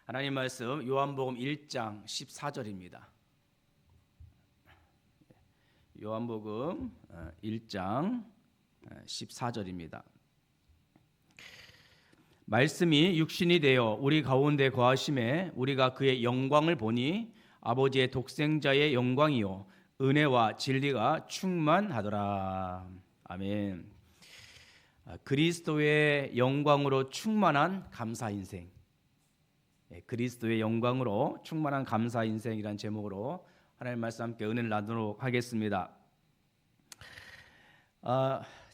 하나님 말씀 요한복음 1장 14절입니다. 요한복음 1장 14절입니다. 말씀이 육신이 되어 우리 가운데 거하심에 우리가 그의 영광을 보니 아버지의 독생자의 영광이요 은혜와 진리가 충만하더라. 아멘. 그리스도의 영광으로 충만한 감사 인생. 그리스도의 영광으로 충만한 감사 인생이란 제목으로 하나님 말씀 함께 은혜를 나누도록 하겠습니다.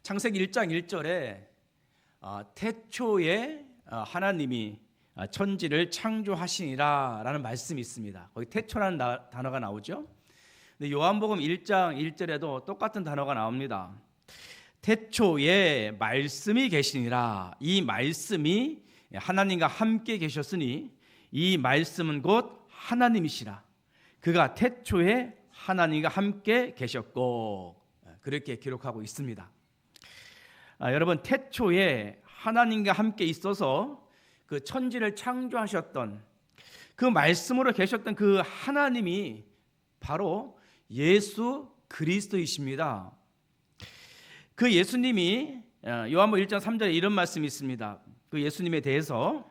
창세기 1장 1절에 태초에 하나님이 천지를 창조하시니라 라는 말씀이 있습니다. 거기 태초라는 단어가 나오죠. 근데 요한복음 1장 1절에도 똑같은 단어가 나옵니다. 태초에 말씀이 계시니라. 이 말씀이 하나님과 함께 계셨으니 이 말씀은 곧 하나님이시라. 그가 태초에 하나님과 함께 계셨고, 그렇게 기록하고 있습니다. 여러분, 태초에 하나님과 함께 있어서 그 천지를 창조하셨던 그 말씀으로 계셨던 그 하나님이 바로 예수 그리스도이십니다. 그 예수님이 요한복음 1장 3절에 이런 말씀이 있습니다. 그 예수님에 대해서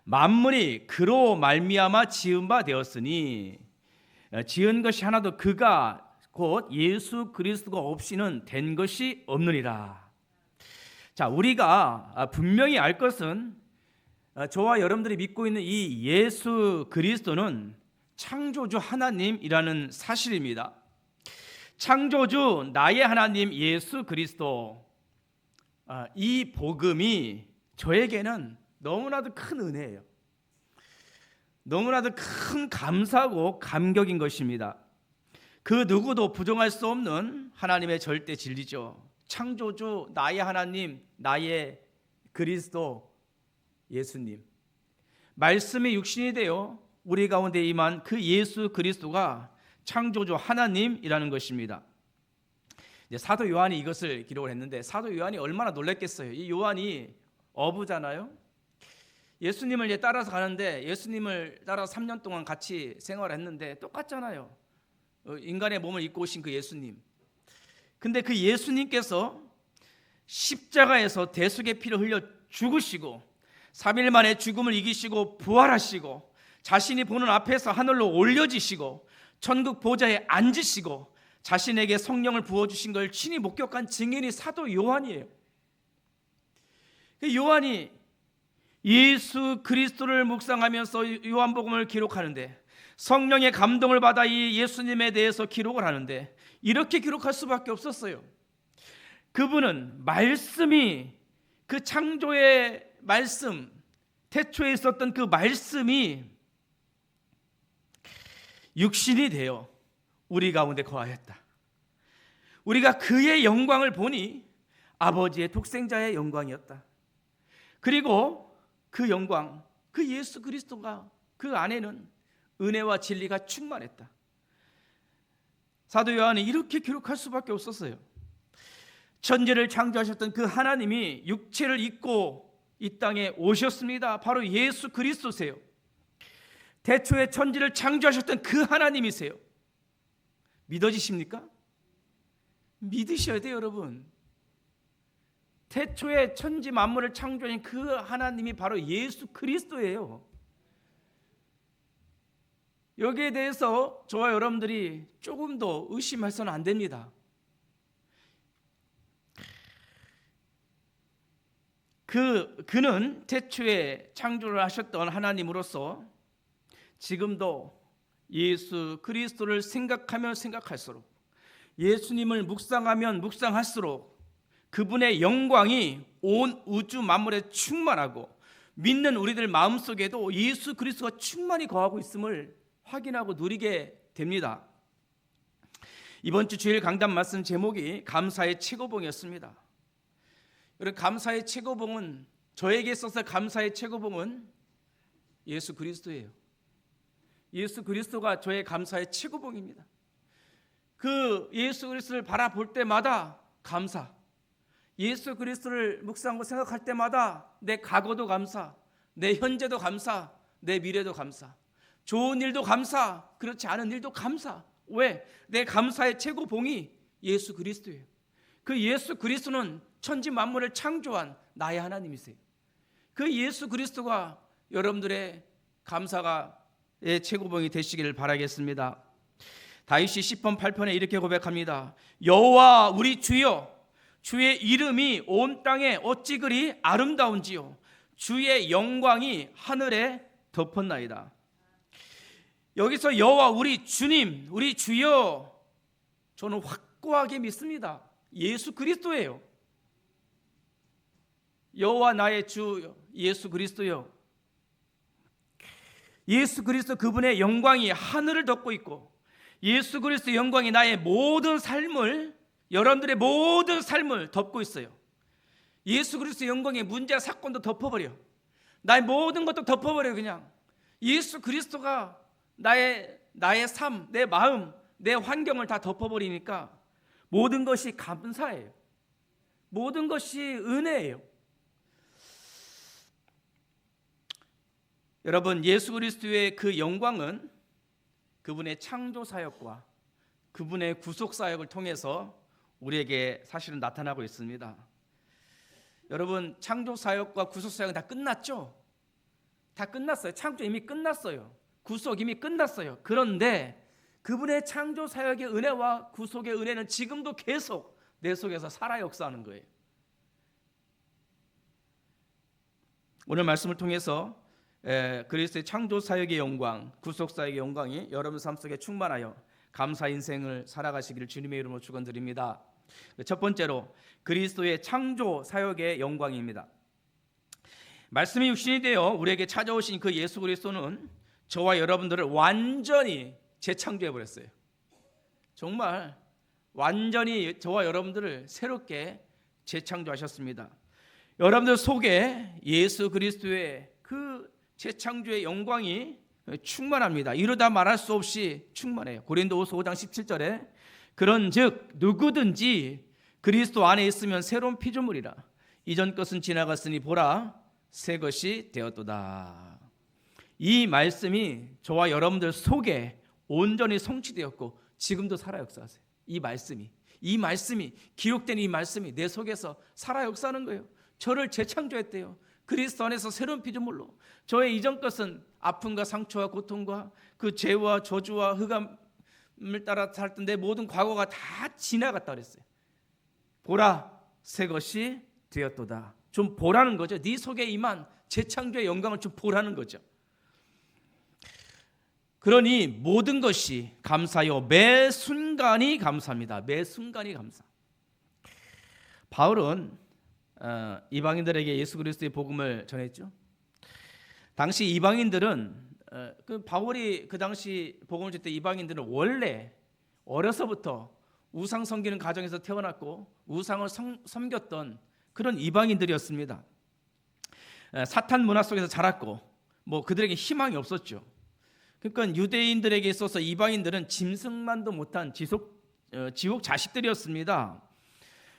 만물이 그로 말미암아 지은 바 되었으니 지은 것이 하나도 그가 곧 예수 그리스도가 없이는 된 것이 없느니라. 자, 우리가 분명히 알 것은 저와 여러분들이 믿고 있는 이 예수 그리스도는 창조주 하나님이라는 사실입니다. 창조주 나의 하나님 예수 그리스도, 이 복음이 저에게는 너무나도 큰 은혜예요. 너무나도 큰 감사고 감격인 것입니다. 그 누구도 부정할 수 없는 하나님의 절대 진리죠. 창조주 나의 하나님, 나의 그리스도 예수님, 말씀이 육신이 되어 우리 가운데 임한 그 예수 그리스도가 창조주 하나님이라는 것입니다. 이제 사도 요한이 이것을 기록을 했는데 사도 요한이 얼마나 놀랐겠어요. 이 요한이 어부잖아요. 예수님을 따라서 가는데 예수님을 따라서 3년 동안 같이 생활했는데 똑같잖아요. 인간의 몸을 입고 오신 그 예수님. 근데 그 예수님께서 십자가에서 대속의 피를 흘려 죽으시고 3일 만에 죽음을 이기시고 부활하시고 자신이 보는 앞에서 하늘로 올려지시고 천국 보좌에 앉으시고 자신에게 성령을 부어주신 걸 친히 목격한 증인이 사도 요한이에요. 요한이 예수 그리스도를 묵상하면서 요한복음을 기록하는데 성령의 감동을 받아 이 예수님에 대해서 기록을 하는데 이렇게 기록할 수밖에 없었어요. 그분은 말씀이, 그 창조의 말씀, 태초에 있었던 그 말씀이 육신이 되어 우리 가운데 거하였다. 우리가 그의 영광을 보니 아버지의 독생자의 영광이었다. 그리고 그 영광, 그 예수 그리스도가 그 안에는 은혜와 진리가 충만했다. 사도 요한은 이렇게 기록할 수밖에 없었어요. 천지를 창조하셨던 그 하나님이 육체를 입고 이 땅에 오셨습니다. 바로 예수 그리스도세요. 태초에 천지를 창조하셨던 그 하나님이세요. 믿어지십니까? 믿으셔야 돼요, 여러분. 태초에 천지 만물을 창조한 그 하나님이 바로 예수 그리스도예요. 여기에 대해서 저와 여러분들이 조금 더 의심해서는 안 됩니다. 그는 태초에 창조를 하셨던 하나님으로서 지금도 예수 그리스도를 생각하면 생각할수록, 예수님을 묵상하면 묵상할수록 그분의 영광이 온 우주 만물에 충만하고 믿는 우리들 마음속에도 예수 그리스도가 충만히 거하고 있음을 확인하고 누리게 됩니다. 이번 주 주일 강단 말씀 제목이 감사의 최고봉이었습니다. 여러분, 감사의 최고봉은, 저에게 있어서 감사의 최고봉은 예수 그리스도예요. 예수 그리스도가 저의 감사의 최고봉입니다. 그 예수 그리스도를 바라볼 때마다 감사, 예수 그리스도를 묵상하고 생각할 때마다 내 과거도 감사, 내 현재도 감사, 내 미래도 감사, 좋은 일도 감사, 그렇지 않은 일도 감사. 왜? 내 감사의 최고봉이 예수 그리스도예요. 그 예수 그리스도는 천지 만물을 창조한 나의 하나님이세요. 그 예수 그리스도가 여러분들의 감사가 최고봉이 되시기를 바라겠습니다. 다윗이 10편 8편에 이렇게 고백합니다. 여호와 우리 주여, 주의 이름이 온 땅에 어찌 그리 아름다운지요, 주의 영광이 하늘에 덮었나이다. 여기서 여호와 우리 주님, 우리 주여, 저는 확고하게 믿습니다. 예수 그리스도예요. 여호와 나의 주 예수 그리스도요. 예수 그리스도 그분의 영광이 하늘을 덮고 있고, 예수 그리스도의 영광이 나의 모든 삶을, 여러분들의 모든 삶을 덮고 있어요. 예수 그리스도의 영광이 문제 사건도 덮어버려. 나의 모든 것도 덮어버려. 그냥 예수 그리스도가 나의 삶, 내 마음, 내 환경을 다 덮어버리니까 모든 것이 감사예요. 모든 것이 은혜예요. 여러분, 예수 그리스도의 그 영광은 그분의 창조 사역과 그분의 구속 사역을 통해서 우리에게 사실은 나타나고 있습니다. 여러분, 창조 사역과 구속 사역은 다 끝났죠? 다 끝났어요. 창조 이미 끝났어요. 구속 이미 끝났어요. 그런데 그분의 창조 사역의 은혜와 구속의 은혜는 지금도 계속 내 속에서 살아 역사하는 거예요. 오늘 말씀을 통해서 그리스도의 창조 사역의 영광, 구속 사역의 영광이 여러분 삶 속에 충만하여 감사 인생을 살아가시기를 주님의 이름으로 축원드립니다. 첫 번째로 그리스도의 창조 사역의 영광입니다. 말씀이 육신이 되어 우리에게 찾아오신 그 예수 그리스도는 저와 여러분들을 완전히 재창조해 버렸어요. 정말 완전히 저와 여러분들을 새롭게 재창조하셨습니다. 여러분들 속에 예수 그리스도의 그 재창조의 영광이 충만합니다. 이루다 말할 수 없이 충만해요. 고린도후서 5장 17절에 그런즉 누구든지 그리스도 안에 있으면 새로운 피조물이라 이전 것은 지나갔으니 보라 새 것이 되었도다. 이 말씀이 저와 여러분들 속에 온전히 성취되었고 지금도 살아 역사하세요. 이 말씀이 기록된 이 말씀이 내 속에서 살아 역사하는 거예요. 저를 재창조했대요. 그리스도 안에서 새로운 피조물로. 저의 이전 것은 아픔과 상처와 고통과 그 죄와 저주와 흑암을 따라 살던 내 모든 과거가 다 지나갔다 그랬어요. 보라 새 것이 되었도다. 좀 보라는 거죠. 네 속에 임한 재창조의 영광을 좀 보라는 거죠. 그러니 모든 것이 감사요 매 순간이 감사합니다. 매 순간이 감사. 바울은 이방인들에게 예수 그리스도의 복음을 전했죠. 당시 이방인들은 그 바울이 그 당시 복음을 줄 때 이방인들은 원래 어려서부터 우상 섬기는 가정에서 태어났고 우상을 섬겼던 그런 이방인들이었습니다. 사탄 문화 속에서 자랐고 뭐 그들에게 희망이 없었죠. 그러니까 유대인들에게 있어서 이방인들은 짐승만도 못한 지옥 자식들이었습니다.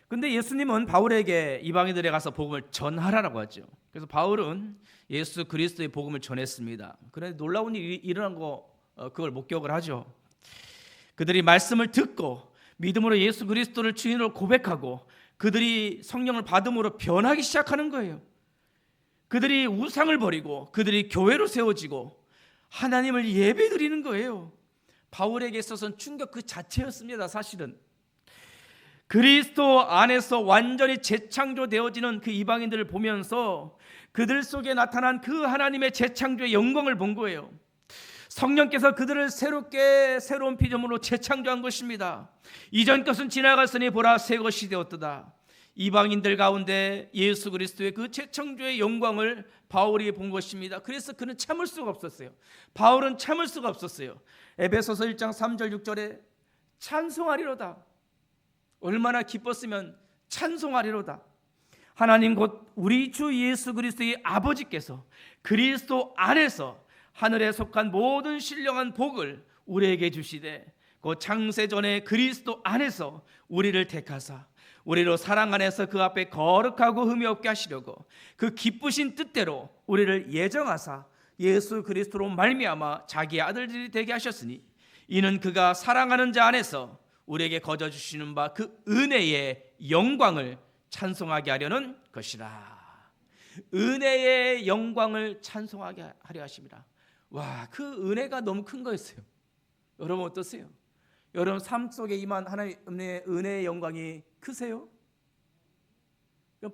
근데 예수님은 바울에게 이방인들에 가서 복음을 전하라고 하죠. 그래서 바울은 예수 그리스도의 복음을 전했습니다. 그런데 놀라운 일이 일어난 그걸 목격을 하죠. 그들이 말씀을 듣고 믿음으로 예수 그리스도를 주인으로 고백하고 그들이 성령을 받음으로 변하기 시작하는 거예요. 그들이 우상을 버리고 그들이 교회로 세워지고 하나님을 예배드리는 거예요. 바울에게 있어서는 충격 그 자체였습니다. 사실은 그리스도 안에서 완전히 재창조되어지는 그 이방인들을 보면서 그들 속에 나타난 그 하나님의 재창조의 영광을 본 거예요. 성령께서 그들을 새로운 피조물로 재창조한 것입니다. 이전 것은 지나갔으니 보라 새 것이 되었도다. 이방인들 가운데 예수 그리스도의 그 재창조의 영광을 바울이 본 것입니다. 그래서 그는 참을 수가 없었어요. 바울은 참을 수가 없었어요. 에베소서 1장 3절 6절에 찬송하리로다. 얼마나 기뻤으면 찬송하리로다. 하나님 곧 우리 주 예수 그리스도의 아버지께서 그리스도 안에서 하늘에 속한 모든 신령한 복을 우리에게 주시되 곧 창세전에 그리스도 안에서 우리를 택하사 우리로 사랑 안에서 그 앞에 거룩하고 흠이 없게 하시려고 그 기쁘신 뜻대로 우리를 예정하사 예수 그리스도로 말미암아 자기의 아들들이 되게 하셨으니 이는 그가 사랑하는 자 안에서 우리에게 거저 주시는 바 그 은혜의 영광을 찬송하게 하려는 것이라. 은혜의 영광을 찬송하게 하려 하십니다. 와, 그 은혜가 너무 큰 거였어요. 여러분 어떠세요? 여러분 삶 속에 임한 하나님의 은혜의 영광이 크세요?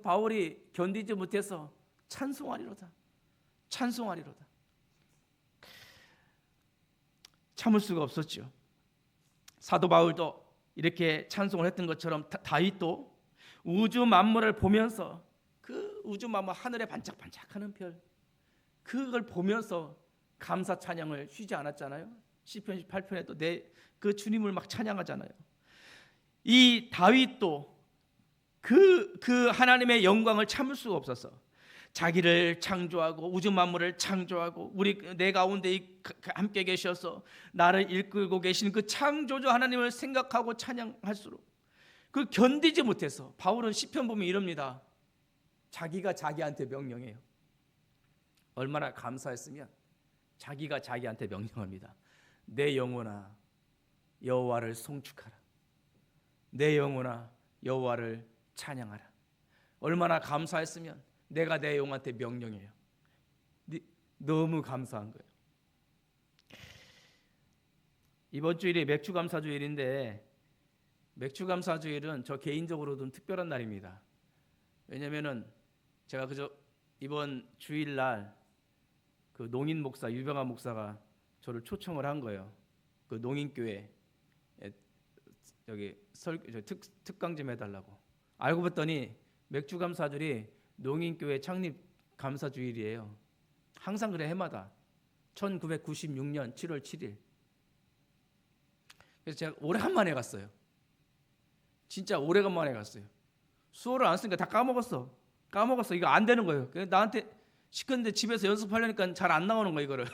바울이 견디지 못해서 찬송하리로다. 찬송하리로다. 참을 수가 없었죠. 사도 바울도 이렇게 찬송을 했던 것처럼 다윗도 우주 만물을 보면서 그 우주 만물 하늘에 반짝반짝하는 별 그걸 보면서 감사 찬양을 쉬지 않았잖아요. 시편 18편에도 그 주님을 막 찬양하잖아요. 이 다윗도 그 하나님의 영광을 참을 수가 없어서 자기를 창조하고 우주 만물을 창조하고 내 가운데 함께 계셔서 나를 이끌고 계신 그 창조주 하나님을 생각하고 찬양할수록 그 견디지 못해서 바울은 시편 보면 이럽니다. 자기가 자기한테 명령해요. 얼마나 감사했으면 자기가 자기한테 명령합니다. 내 영혼아 여호와를 송축하라. 내 영혼아 여호와를 찬양하라. 얼마나 감사했으면 내가 내 영혼한테 명령해요. 너무 감사한 거예요. 이번 주일이 맥주감사주일인데 맥주감사주일은 저 개인적으로 좀 특별한 날입니다. 왜냐면은 제가 이번 주일날 그 농인 목사 유병아 목사가 저를 초청을 한 거예요. 그 농인교회 여기 특강 좀 해달라고. 알고 봤더니 맥주감사주일이 농인교회 창립 감사주일이에요. 항상 그래 해마다 1996년 7월 7일. 그래서 제가 오래간만에 갔어요. 진짜 오래간만에 갔어요. 수호를 안 쓰니까 다 까먹었어. 이거 안 되는 거예요. 나한테 시켰는데 집에서 연습하려니까 잘 안 나오는 거예요, 이거를.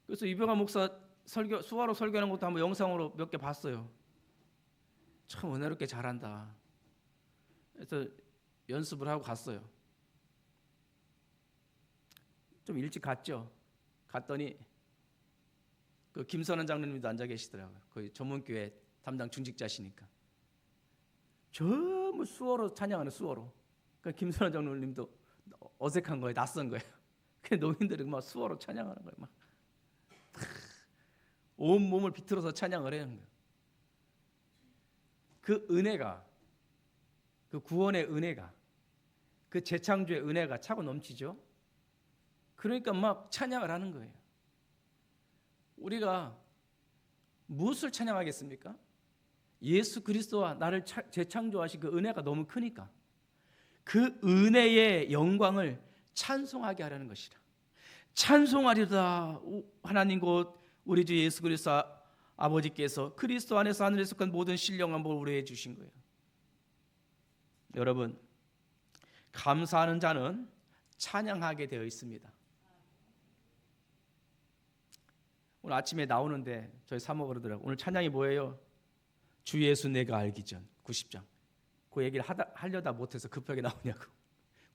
그래서 이병환 목사 수화로 설교하는 것도 한번 영상으로 몇 개 봤어요. 참 은혜롭게 잘한다. 그래서 연습을 하고 갔어요. 좀 일찍 갔죠. 갔더니 그 김선원 장로님도 앉아 계시더라고요. 거기 전문교회 담당 중직자시니까. 전부 수어로 찬양하는 수어로. 그러니까 김선원 장로님도 어색한 거예요. 낯선 거예요. 그 노인들이 막 수어로 찬양하는 거예요. 막 온 몸을 비틀어서 찬양을 해요. 그 은혜가, 그 구원의 은혜가, 그 재창조의 은혜가 차고 넘치죠. 그러니까 막 찬양을 하는 거예요. 우리가 무엇을 찬양하겠습니까? 예수 그리스도와 나를 재창조하신 그 은혜가 너무 크니까 그 은혜의 영광을 찬송하게 하려는 것이라. 찬송하리다. 하나님 곧 우리 주 예수 그리스도 아버지께서 그리스도 안에서 하늘에 속한 모든 신령한 복 우리에게 주신 거예요. 여러분, 감사하는 자는 찬양하게 되어 있습니다. 오늘 아침에 나오는데 저희 사모가 그러더라고요. 오늘 찬양이 뭐예요? 주 예수 내가 알기 전 90장. 그 얘기를 하려다 못해서 급하게 나오냐고.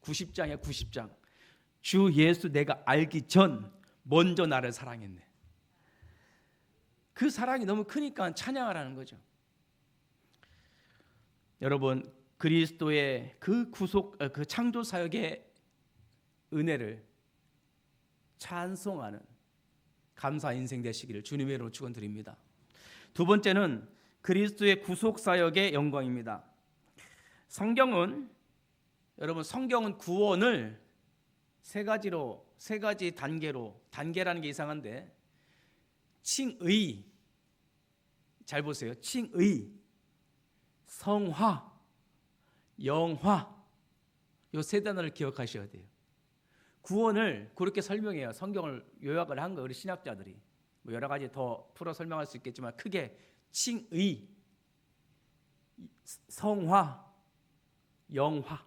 90장이야 90장. 주 예수 내가 알기 전 먼저 나를 사랑했네. 그 사랑이 너무 크니까 찬양하라는 거죠. 여러분, 그리스도의 그 그 창조 사역의 은혜를 찬송하는 감사 인생 되시기를 주님의 이름으로 축원드립니다. 두 번째는 그리스도의 구속 사역의 영광입니다. 성경은 구원을 세 가지 단계라는 게 이상한데 칭의, 잘 보세요. 칭의, 성화, 영화, 이 세 단어를 기억하셔야 돼요. 구원을 그렇게 설명해요. 성경을 요약을 한 거 우리 신학자들이 뭐 여러 가지 더 풀어 설명할 수 있겠지만 크게 칭의, 성화, 영화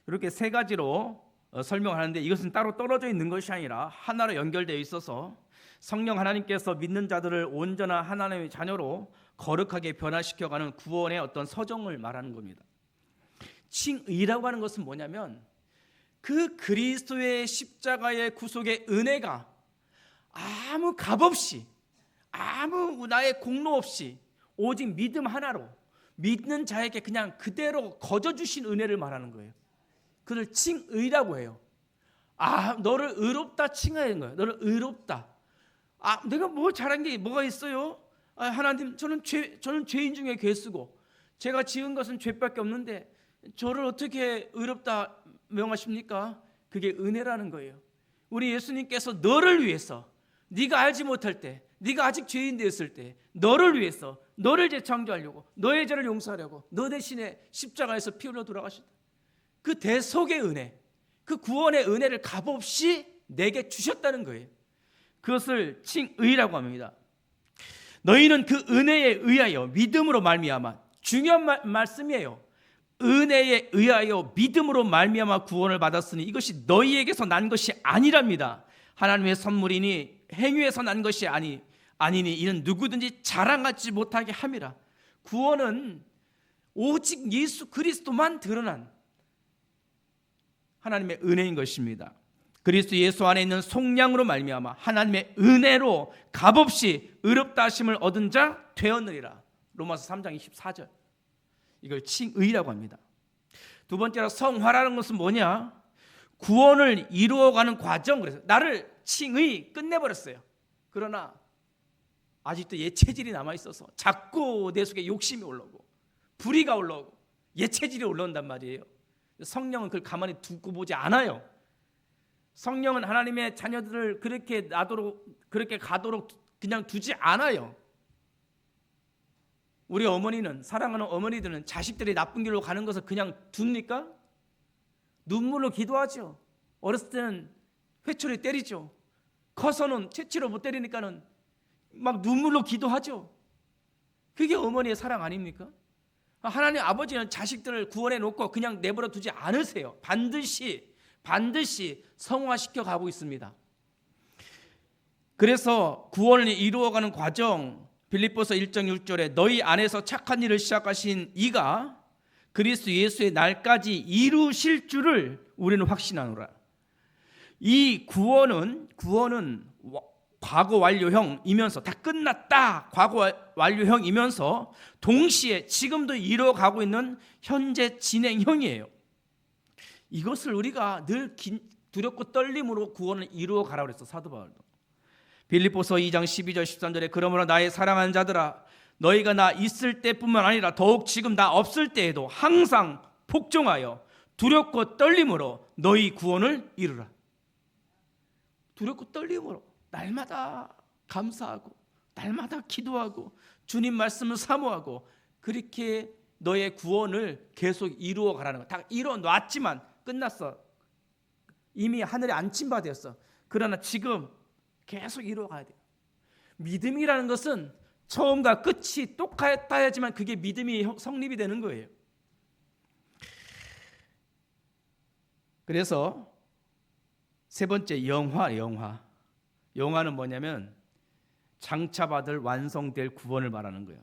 이렇게 세 가지로 설명하는데 이것은 따로 떨어져 있는 것이 아니라 하나로 연결되어 있어서 성령 하나님께서 믿는 자들을 온전한 하나님의 자녀로 거룩하게 변화시켜가는 구원의 어떤 서정을 말하는 겁니다. 칭의라고 하는 것은 뭐냐면 그 그리스도의 십자가의 구속의 은혜가 아무 값 없이, 아무 나의 공로 없이 오직 믿음 하나로 믿는 자에게 그냥 그대로 거저 주신 은혜를 말하는 거예요. 그를 칭의라고 해요. 너를 의롭다 칭하는 거예요. 너를 의롭다. 내가 뭐 잘한 게 뭐가 있어요? 하나님, 저는 죄인 중에 괴수고 제가 지은 것은 죄밖에 없는데 저를 어떻게 의롭다 명하십니까? 그게 은혜라는 거예요. 우리 예수님께서 너를 위해서, 네가 알지 못할 때, 네가 아직 죄인 되었을 때 너를 위해서, 너를 재창조하려고, 너의 죄를 용서하려고 너 대신에 십자가에서 피 흘려 돌아가셨다. 그 대속의 은혜, 그 구원의 은혜를 값없이 내게 주셨다는 거예요. 그것을 칭의라고 합니다. 너희는 그 은혜에 의하여 믿음으로 말미암아, 중요한 말씀이에요. 은혜에 의하여 믿음으로 말미암아 구원을 받았으니 이것이 너희에게서 난 것이 아니랍니다. 하나님의 선물이니 행위에서 난 것이 아니니 이는 누구든지 자랑하지 못하게 함이라. 구원은 오직 예수 그리스도만 드러난 하나님의 은혜인 것입니다. 그리스도 예수 안에 있는 속량으로 말미암아 하나님의 은혜로 값없이 의롭다 하심을 얻은 자 되었느니라. 로마서 3장 24절. 이걸 칭의라고 합니다. 두 번째로 성화라는 것은 뭐냐? 구원을 이루어가는 과정. 그래서 나를 칭의 끝내버렸어요. 그러나 아직도 옛 체질이 남아있어서 자꾸 내 속에 욕심이 올라오고 불의가 올라오고 옛 체질이 올라온단 말이에요. 성령은 그걸 가만히 두고 보지 않아요. 성령은 하나님의 자녀들을 그렇게 가도록 그냥 두지 않아요. 우리 어머니는, 사랑하는 어머니들은 자식들이 나쁜 길로 가는 것을 그냥 둡니까? 눈물로 기도하죠. 어렸을 때는 회초리 때리죠. 커서는 채치로 못 때리니까는 막 눈물로 기도하죠. 그게 어머니의 사랑 아닙니까? 하나님 아버지는 자식들을 구원해 놓고 그냥 내버려 두지 않으세요. 반드시 성화시켜 가고 있습니다. 그래서 구원을 이루어가는 과정, 빌립보서 1장 6절에 너희 안에서 착한 일을 시작하신 이가 그리스도 예수의 날까지 이루실 줄을 우리는 확신하노라. 이 구원은 과거 완료형이면서 다 끝났다, 과거 완료형이면서 동시에 지금도 이루어가고 있는 현재 진행형이에요. 이것을 우리가 늘 두렵고 떨림으로 구원을 이루어가라고 그랬어, 사도 바울도. 빌립보서 2장 12절 13절에 그러므로 나의 사랑하는 자들아 너희가 나 있을 때뿐만 아니라 더욱 지금 나 없을 때에도 항상 복종하여 두렵고 떨림으로 너희 구원을 이루라. 두렵고 떨림으로 날마다 감사하고 날마다 기도하고 주님 말씀을 사모하고 그렇게 너의 구원을 계속 이루어 가라는 거. 다 이루어 놨지만 끝났어. 이미 하늘에 안친 바 되었어. 그러나 지금 계속 이루어 가야 돼요. 믿음이라는 것은 처음과 끝이 똑같아야지만 그게 믿음이 성립이 되는 거예요. 그래서 세 번째 영화는 뭐냐면 장차받을 완성될 구원을 말하는 거예요.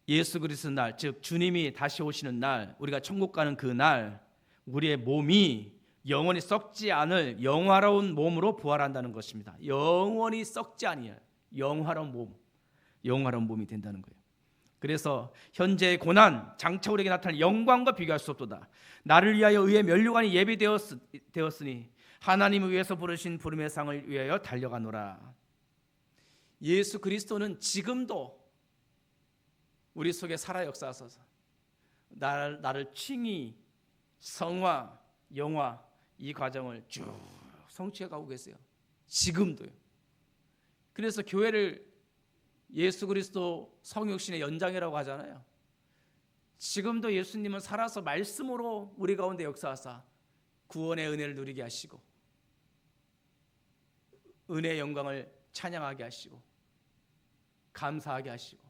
예수 그리스도 날, 즉 주님이 다시 오시는 날, 우리가 천국 가는 그 날 우리의 몸이 영원히 썩지 않을 영화로운 몸으로 부활한다는 것입니다. 영원히 썩지 아니할 영화로운 몸이 된다는 거예요. 그래서 현재의 고난, 장차 우리에게 나타날 영광과 비교할 수 없도다. 나를 위하여 의의 면류관이 예비되었으니 하나님을 위해서 부르신 부름의 상을 위하여 달려가노라. 예수 그리스도는 지금도 우리 속에 살아 역사하소서. 나를 칭의, 성화, 영화 이 과정을 쭉 성취해 가고 계세요. 지금도요. 그래서 교회를 예수 그리스도 성육신의 연장이라고 하잖아요. 지금도 예수님은 살아서 말씀으로 우리 가운데 역사하사 구원의 은혜를 누리게 하시고 은혜의 영광을 찬양하게 하시고 감사하게 하시고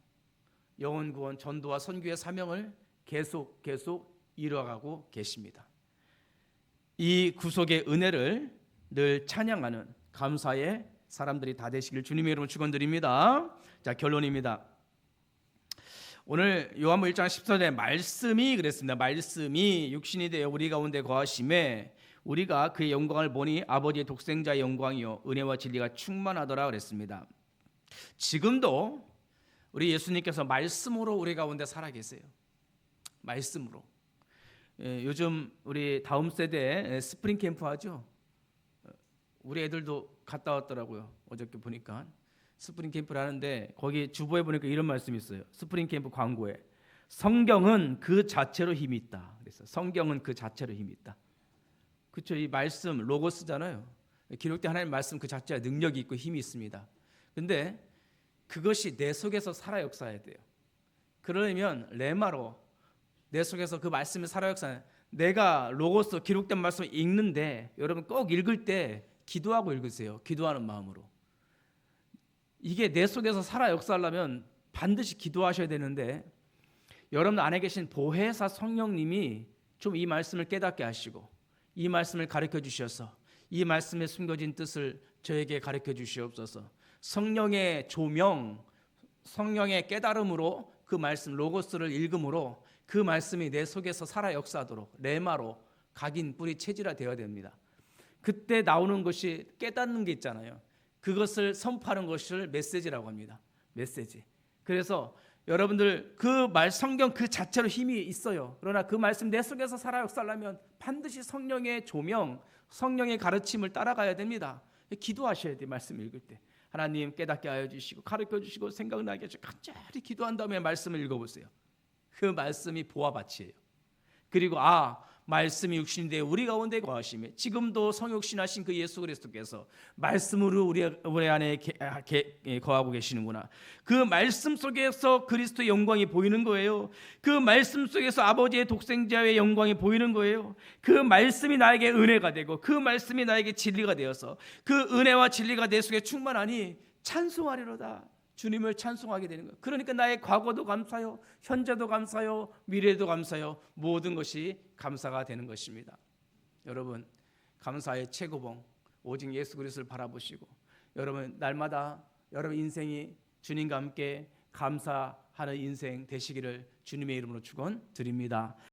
영혼 구원, 전도와 선교의 사명을 계속 이루어가고 계십니다. 이 구속의 은혜를 늘 찬양하는 감사의 사람들이 다 되시길 주님의 이름으로 축원드립니다. 자, 결론입니다. 오늘 요한복음 1장 14절에 말씀이 그랬습니다. 말씀이 육신이 되어 우리 가운데 거하심에 우리가 그의 영광을 보니 아버지의 독생자의 영광이요 은혜와 진리가 충만하더라 그랬습니다. 지금도 우리 예수님께서 말씀으로 우리 가운데 살아 계세요. 말씀으로. 요즘 우리 다음 세대 스프링 캠프 하죠. 우리 애들도 갔다 왔더라고요. 어저께 보니까 스프링 캠프를 하는데 거기 주보에 보니까 이런 말씀이 있어요. 스프링 캠프 광고에 성경은 그 자체로 힘이 있다. 그래서 성경은 그 자체로 힘이 있다. 그렇죠. 이 말씀 로고스잖아요. 기록된 하나님의 말씀 그 자체가 능력이 있고 힘이 있습니다. 근데 그것이 내 속에서 살아 역사해야 돼요. 그러려면 레마로 내 속에서 그 말씀이 살아 역사해. 내가 로고스 기록된 말씀을 읽는데 여러분 꼭 읽을 때 기도하고 읽으세요. 기도하는 마음으로. 이게 내 속에서 살아 역사하려면 반드시 기도하셔야 되는데 여러분 안에 계신 보혜사 성령님이 좀 이 말씀을 깨닫게 하시고 이 말씀을 가르쳐 주셔서 이 말씀에 숨겨진 뜻을 저에게 가르쳐 주시옵소서. 성령의 조명, 성령의 깨달음으로 그 말씀 로고스를 읽음으로 그 말씀이 내 속에서 살아 역사하도록 레마로 각인 뿌리 체질화 되어야 됩니다. 그때 나오는 것이 깨닫는 게 있잖아요. 그것을 선포하는 것을 메시지라고 합니다. 메시지. 그래서 여러분들 그 성경 그 자체로 힘이 있어요. 그러나 그 말씀 내 속에서 살아 역사하려면 반드시 성령의 조명, 성령의 가르침을 따라가야 됩니다. 기도하셔야 돼요. 말씀 읽을 때. 하나님 깨닫게 하여 주시고 가르쳐 주시고 생각나게 해주시고 간절히 기도한 다음에 말씀을 읽어보세요. 그 말씀이 보화밭이에요. 그리고 말씀이 육신이 되어 우리 가운데 거하시며 지금도 성육신하신 그 예수 그리스도께서 말씀으로 우리 안에 거하고 계시는구나. 그 말씀 속에서 그리스도의 영광이 보이는 거예요. 그 말씀 속에서 아버지의 독생자의 영광이 보이는 거예요. 그 말씀이 나에게 은혜가 되고 그 말씀이 나에게 진리가 되어서 그 은혜와 진리가 내 속에 충만하니 찬송하리로다. 주님을 찬송하게 되는 거예요. 그러니까 나의 과거도 감사요, 현재도 감사요, 미래도 감사요, 모든 것이 감사가 되는 것입니다. 여러분 감사의 최고봉 오직 예수 그리스도를 바라보시고 여러분 날마다 여러분 인생이 주님과 함께 감사하는 인생 되시기를 주님의 이름으로 축원드립니다.